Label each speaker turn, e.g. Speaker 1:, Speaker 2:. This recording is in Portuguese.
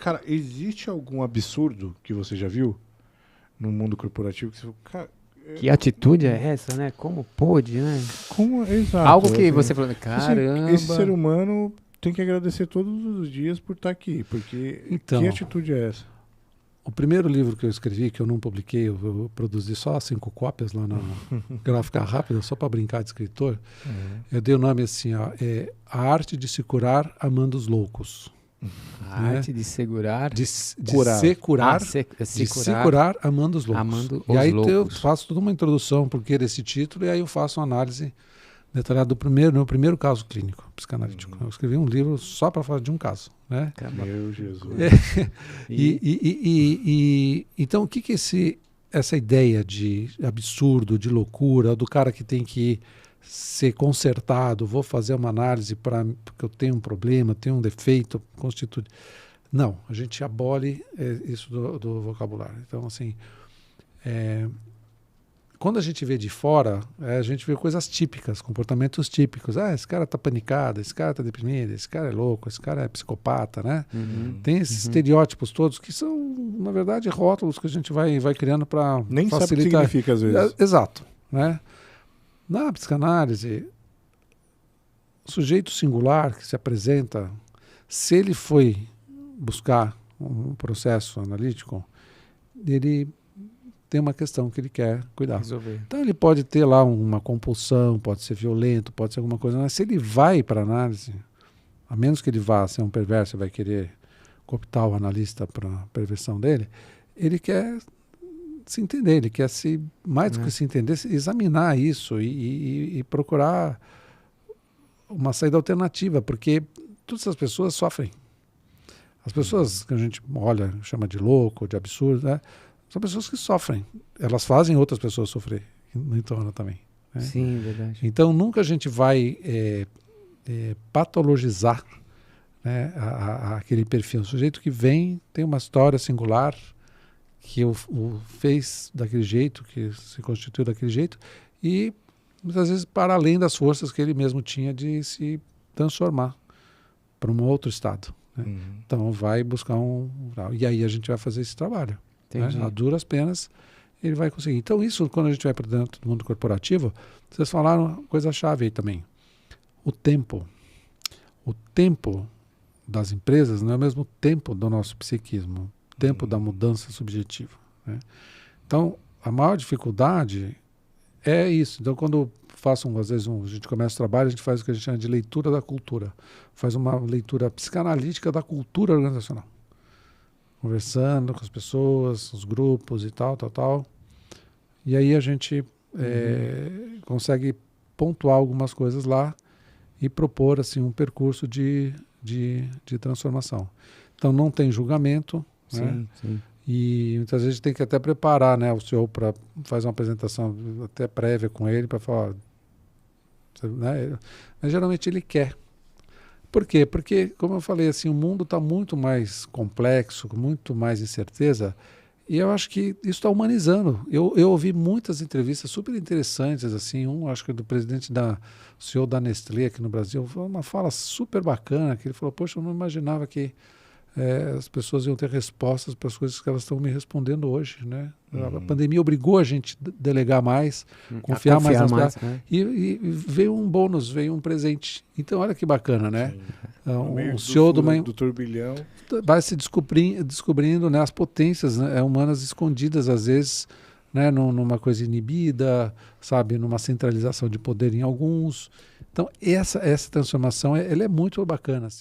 Speaker 1: Cara, existe algum absurdo que você já viu no mundo corporativo que você falou, cara,
Speaker 2: Que atitude é essa, né? Como pôde, né?
Speaker 1: como exato?
Speaker 2: Algo que
Speaker 1: assim,
Speaker 2: você falou,
Speaker 1: assim,
Speaker 2: caramba.
Speaker 1: esse ser humano tem que agradecer todos os dias por estar aqui, porque
Speaker 3: Então,
Speaker 1: que atitude é essa?
Speaker 3: o primeiro livro que eu escrevi, que eu não publiquei, eu produzi só 5 cópias lá na Gráfica Rápida, só para brincar de escritor. Eu dei o nome assim, ó, A Arte de se Curar Amando os Loucos.
Speaker 2: A arte de segurar.
Speaker 3: De
Speaker 1: Curar.
Speaker 3: se curar,
Speaker 2: Se
Speaker 3: se curar amando os loucos.
Speaker 2: Amando
Speaker 3: E
Speaker 2: os
Speaker 3: aí eu
Speaker 2: loucos.
Speaker 3: faço toda uma introdução porque desse título, e aí eu faço uma análise detalhada do meu primeiro caso clínico, psicanalítico. Eu escrevi um livro só para falar de um caso, né?
Speaker 2: Caramba.
Speaker 1: Meu Jesus.
Speaker 3: Então, o que essa ideia de absurdo, de loucura, do cara que tem que ser consertado, vou fazer uma análise porque eu tenho um problema, tenho um defeito, constitui... Não, a gente abole isso do vocabulário. Então, assim, quando a gente vê de fora, a gente vê coisas típicas, comportamentos típicos. Esse cara está panicado, esse cara está deprimido, esse cara é louco, esse cara é psicopata, né? Tem esses estereótipos todos que são, na verdade, rótulos que a gente vai criando para
Speaker 1: Nem sabe o que
Speaker 3: facilitar.
Speaker 1: significa às vezes.
Speaker 3: Exato, né? Na psicanálise, o sujeito singular que se apresenta, se ele foi buscar um processo analítico, ele tem uma questão que ele quer cuidar.
Speaker 2: Resolver.
Speaker 3: Então ele pode ter lá uma compulsão, pode ser violento, pode ser alguma coisa, mas se ele vai para a análise, a menos que ele vá ser um perverso e vai querer cooptar o analista para a perversão dele, ele quer se entender, ele quer mais do que se entender, examinar isso e procurar uma saída alternativa, porque todas as pessoas sofrem. As pessoas que a gente olha, chama de louco, de absurdo, né? São pessoas que sofrem. Elas fazem outras pessoas sofrer no entorno também. Né?
Speaker 2: Sim, verdade.
Speaker 3: Então nunca a gente vai patologizar, né, aquele perfil. O sujeito que vem, tem uma história singular, que o fez daquele jeito, que se constituiu daquele jeito, e muitas vezes para além das forças que ele mesmo tinha de se transformar para um outro estado. Né? Então vai buscar e aí a gente vai fazer esse trabalho. Né? A duras penas ele vai conseguir. Então isso, quando a gente vai para dentro do mundo corporativo, vocês falaram uma coisa-chave aí também. O tempo. O tempo das empresas não é o mesmo tempo do nosso psiquismo, o tempo da mudança subjetiva. Né? Então, a maior dificuldade é isso. Então, quando às vezes a gente começa o trabalho, a gente faz o que a gente chama de leitura da cultura. Faz uma leitura psicanalítica da cultura organizacional. Conversando com as pessoas, os grupos e tal. E aí a gente consegue pontuar algumas coisas lá e propor assim, um percurso de transformação. Então não tem julgamento, né? Sim. E muitas vezes a gente tem que até preparar, né, o senhor para fazer uma apresentação até prévia com ele para falar, né? Mas geralmente ele quer. Por quê? Porque, como eu falei, assim, o mundo está muito mais complexo, com muito mais incerteza, e eu acho que isso está humanizando. Eu ouvi muitas entrevistas super interessantes, assim, acho que do presidente o CEO da Nestlé aqui no Brasil, foi uma fala super bacana, que ele falou, poxa, eu não imaginava que as pessoas iam ter respostas para as coisas que elas estão me respondendo hoje, né? A pandemia obrigou a gente a delegar mais, confiar mais nas pessoas.
Speaker 2: Né?
Speaker 3: E veio um bônus, veio um presente. Então, olha que bacana, né?
Speaker 1: O
Speaker 3: CEO
Speaker 1: do turbilhão
Speaker 3: vai se descobrindo, né, as potências, né, humanas escondidas, às vezes, né, numa coisa inibida, sabe, numa centralização de poder em alguns. Então, essa transformação ela é muito bacana, assim.